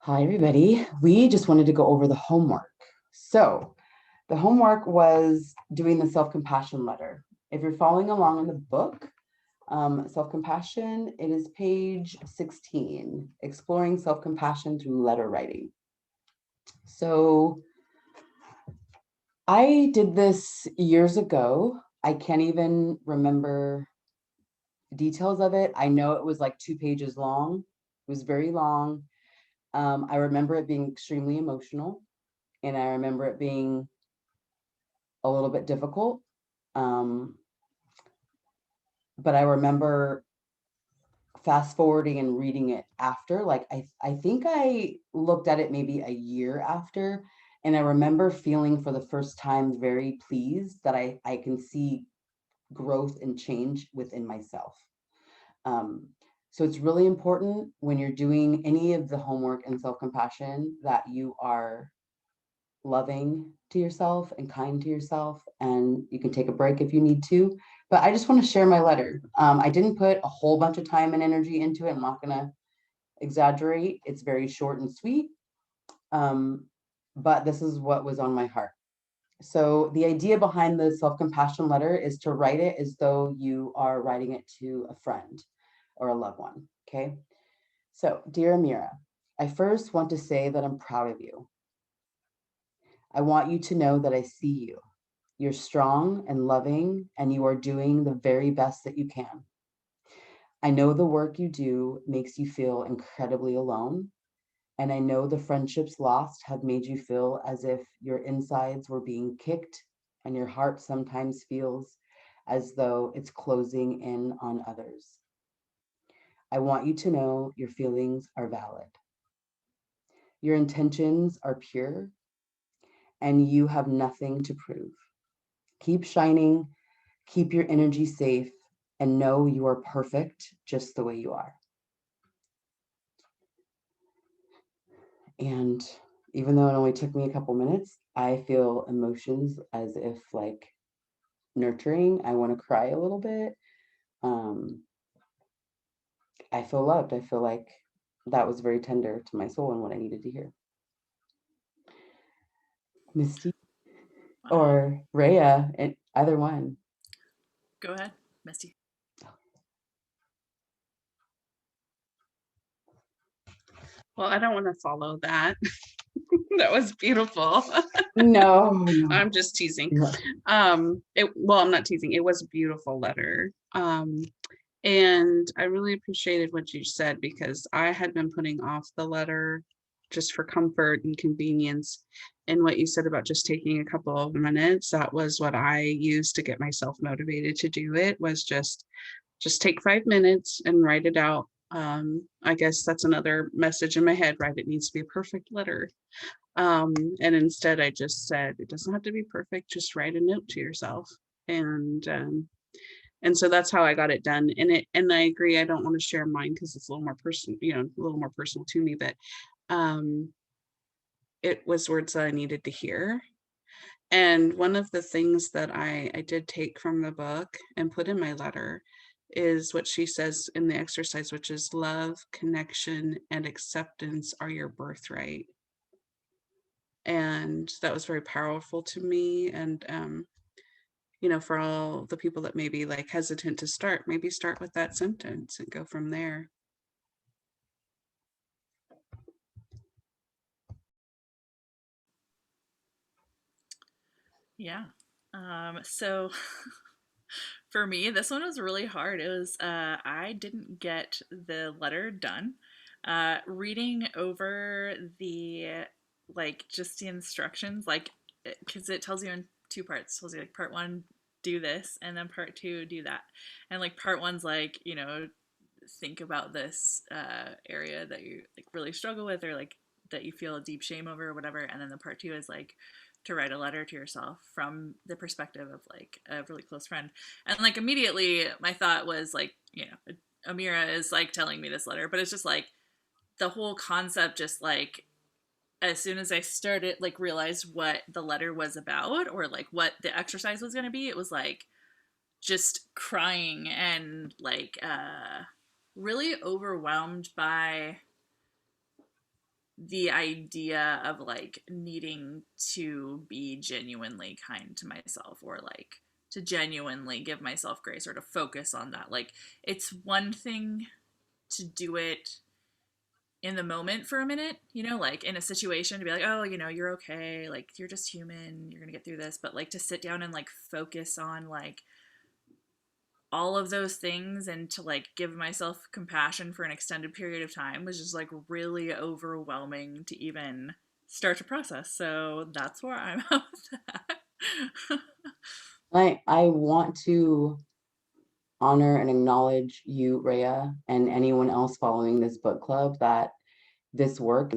Hi, everybody. We just wanted to go over the homework. So, the homework was doing the self compassion letter. If you're following along in the book, self compassion, it is page 16, exploring self compassion through letter writing. So, I did this years ago. I can't even remember details of it. I know it was like 2 pages long, it was very long. I remember it being extremely emotional, and I remember it being a little bit difficult. Um, but I remember fast forwarding and reading it after. Like I think I looked at it maybe a year after, and I remember feeling for the first time very pleased that I can see growth and change within myself. Um, so it's really important when you're doing any of the homework and self-compassion that you are loving to yourself and kind to yourself, and you can take a break if you need to. But I just want to share my letter. I didn't put a whole bunch of time and energy into it. I'm not going to exaggerate. It's very short and sweet. Um, but this is what was on my heart. So the idea behind the self-compassion letter is to write it as though you are writing it to a friend or a loved one. Okay. So, dear Amira, I first want to say that I'm proud of you. I want you to know that I see you. You're strong and loving, and you are doing the very best that you can. I know the work you do makes you feel incredibly alone, and I know the friendships lost have made you feel as if your insides were being kicked, and your heart sometimes feels as though it's closing in on others. I want you to know your feelings are valid. Your intentions are pure, and you have nothing to prove. Keep shining, keep your energy safe, and know you are perfect just the way you are. And even though it only took me a couple minutes, I feel emotions as if like nurturing. I want to cry a little bit. Um, I feel loved. I feel like that was very tender to my soul and what I needed to hear. Misty Wow. or Rhea, either one. Go ahead, Misty. Well, I don't want to follow that. That was beautiful. No, no, I'm just teasing. no. I'm not teasing. It was a beautiful letter. And I really appreciated what you said because I had been putting off the letter just for comfort and convenience. And what you said about just taking a couple of minutes, that was what I used to get myself motivated to do it, was just take 5 minutes and write it out. I guess that's another message in my head, right? It needs to be a perfect letter. Um, and instead, I just said, it doesn't have to be perfect. Just write a note to yourself. And and so that's how I got it done. And I agree. I don't want to share mine because it's a little more personal, a little more personal to me. But um, it was words that I needed to hear. And one of the things that I did take from the book and put in my letter is what she says in the exercise, which is love, connection, and acceptance are your birthright. And that was very powerful to me. And, for all the people that may be like hesitant to start, maybe start with that sentence and go from there. Yeah. So for me, this one was really hard. It was I didn't get the letter done. Reading over the just the instructions, because it tells you in two parts. It tells you like part one, do this, and then part two, do that. And like part one's like, think about this area that you like really struggle with, or like that you feel a deep shame over or whatever. And then the part two is like to write a letter to yourself from the perspective of like a really close friend. And like immediately my thought was like, Amira is like telling me this letter, but it's just like the whole concept just like as soon as I started like realized what the letter was about or like what the exercise was going to be, it was like just crying and like really overwhelmed by the idea of like needing to be genuinely kind to myself, or like to genuinely give myself grace, or to focus on that. Like, it's one thing to do it in the moment for a minute, you know, like in a situation to be like, oh, you know, you're okay, like you're just human, you're gonna get through this. But like to sit down and like focus on like all of those things, and to like give myself compassion for an extended period of time, was just like really overwhelming to even start to process. So that's where I'm at with that. I want to honor and acknowledge you, Rayah, and anyone else following this book club, that this work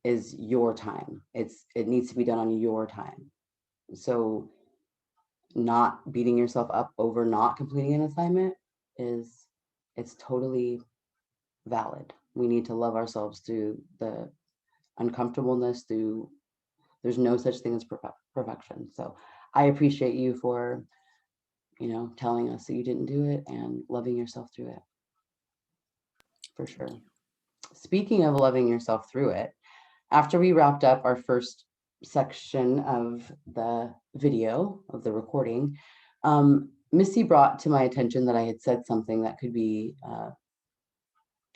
is your time. It needs to be done on your time. So not beating yourself up over not completing an assignment is, it's totally valid. We need to love ourselves through the uncomfortableness, through, there's no such thing as perfection. So I appreciate you for, you know, telling us that you didn't do it and loving yourself through it, for sure. Speaking of loving yourself through it, after we wrapped up our first section of the video, of the recording, Misty brought to my attention that I had said something that could be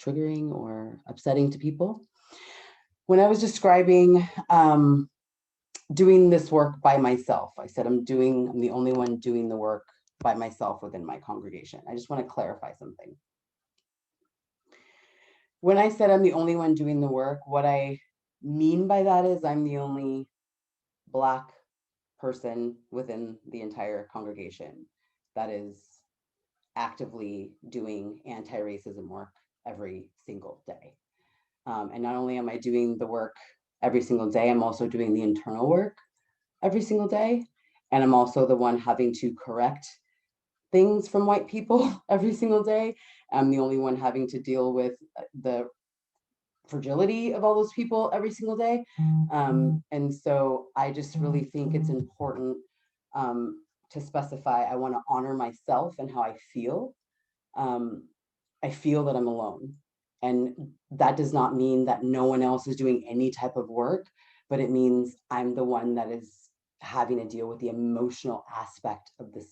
triggering or upsetting to people. When I was describing doing this work by myself, I said I'm the only one doing the work by myself within my congregation. I just want to clarify something. When I said I'm the only one doing the work, what I mean by that is I'm the only Black person within the entire congregation that is actively doing anti-racism work every single day. And not only am I doing the work every single day, I'm also doing the internal work every single day. And I'm also the one having to correct things from white people every single day. I'm the only one having to deal with the fragility of all those people every single day. And so I just really think it's important to specify, I want to honor myself and how I feel. I feel that I'm alone. And that does not mean that no one else is doing any type of work, but it means I'm the one that is having to deal with the emotional aspect of this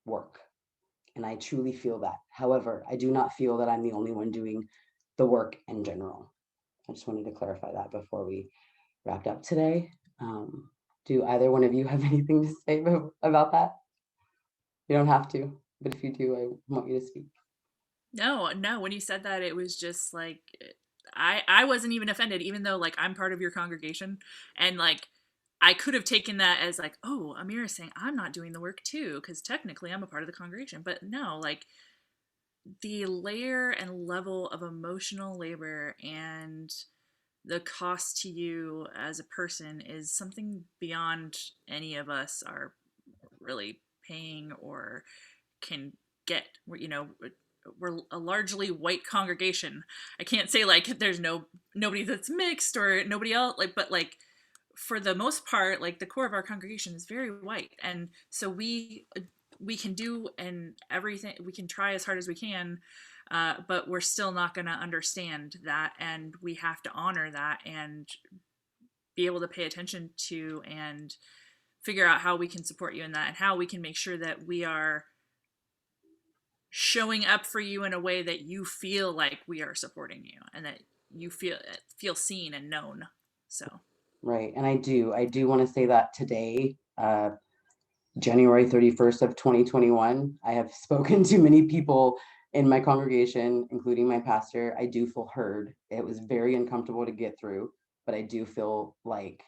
work. And I truly feel that. However, I do not feel that I'm the only one doing the work in general. I just wanted to clarify that before we wrapped up today. Do either one of you have anything to say about that? You don't have to, but if you do, I want you to speak. No, no, when you said that, it was just like, I wasn't even offended, even though like I'm part of your congregation, and like I could have taken that as like, oh, Amira saying I'm not doing the work too, because technically I'm a part of the congregation. But no, like the layer and level of emotional labor and the cost to you as a person is something beyond any of us are really paying or can get. You know, we're a largely white congregation. I can't say like there's nobody that's mixed or nobody else, like, but like for the most part, like the core of our congregation is very white, and so we can do and everything, we can try as hard as we can, but we're still not going to understand that, and we have to honor that and be able to pay attention to and figure out how we can support you in that, and how we can make sure that we are showing up for you in a way that you feel like we are supporting you, and that you feel seen and known. So right, and I do want to say that today, January 31st of 2021, I have spoken to many people in my congregation, including my pastor. I do feel heard. It was very uncomfortable to get through, but I do feel like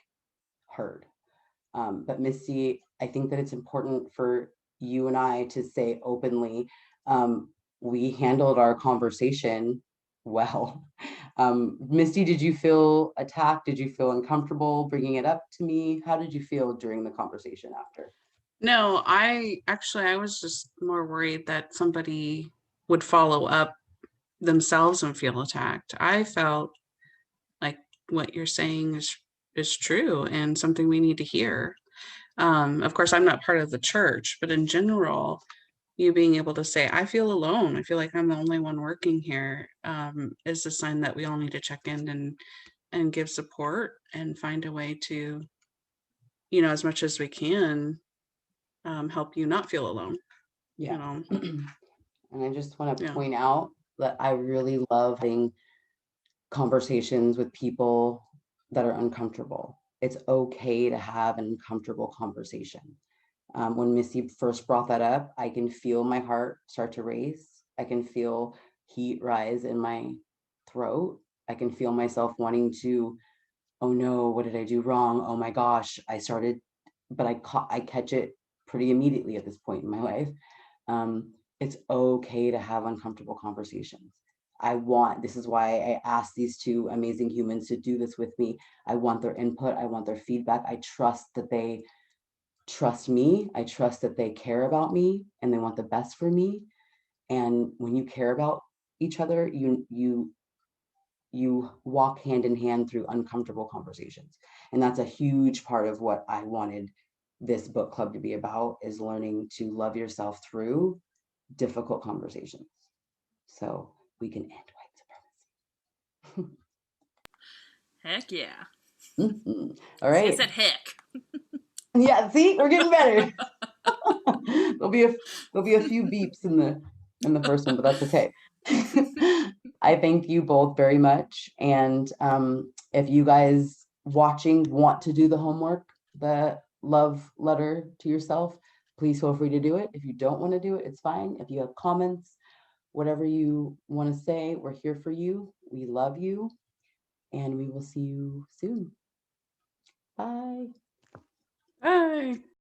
heard. But Misty, I think that it's important for you and I to say openly, we handled our conversation well. Misty, did you feel attacked? Did you feel uncomfortable bringing it up to me? How did you feel during the conversation after? No, I was just more worried that somebody would follow up themselves and feel attacked. I felt like what you're saying is true and something we need to hear. Of course, I'm not part of the church, but in general, you being able to say, I feel alone, I feel like I'm the only one working here, is a sign that we all need to check in and give support and find a way to, as much as we can, help you not feel alone. Yeah. And I just want to Yeah. point out that I really love having conversations with people that are uncomfortable. It's okay to have an uncomfortable conversation. When Missy first brought that up, I can feel my heart start to race. I can feel heat rise in my throat. I can feel myself wanting to, oh no, what did I do wrong? Oh my gosh, but I catch it pretty immediately at this point in my life. It's okay to have uncomfortable conversations. This is why I asked these two amazing humans to do this with me. I want their input. I want their feedback. I trust that they trust me. I trust that they care about me and they want the best for me. And when you care about each other, you walk hand in hand through uncomfortable conversations. And that's a huge part of what I wanted this book club to be about, is learning to love yourself through difficult conversations so we can end white supremacy. Heck yeah. All See, I right. said heck. Yeah, see, we're getting better. there'll be a few beeps in the first one, but that's okay. I thank you both very much. And if you guys watching want to do the homework, the love letter to yourself, please feel free to do it. If you don't want to do it, it's fine. If you have comments, whatever you want to say, we're here for you. We love you. And we will see you soon. Bye. Bye.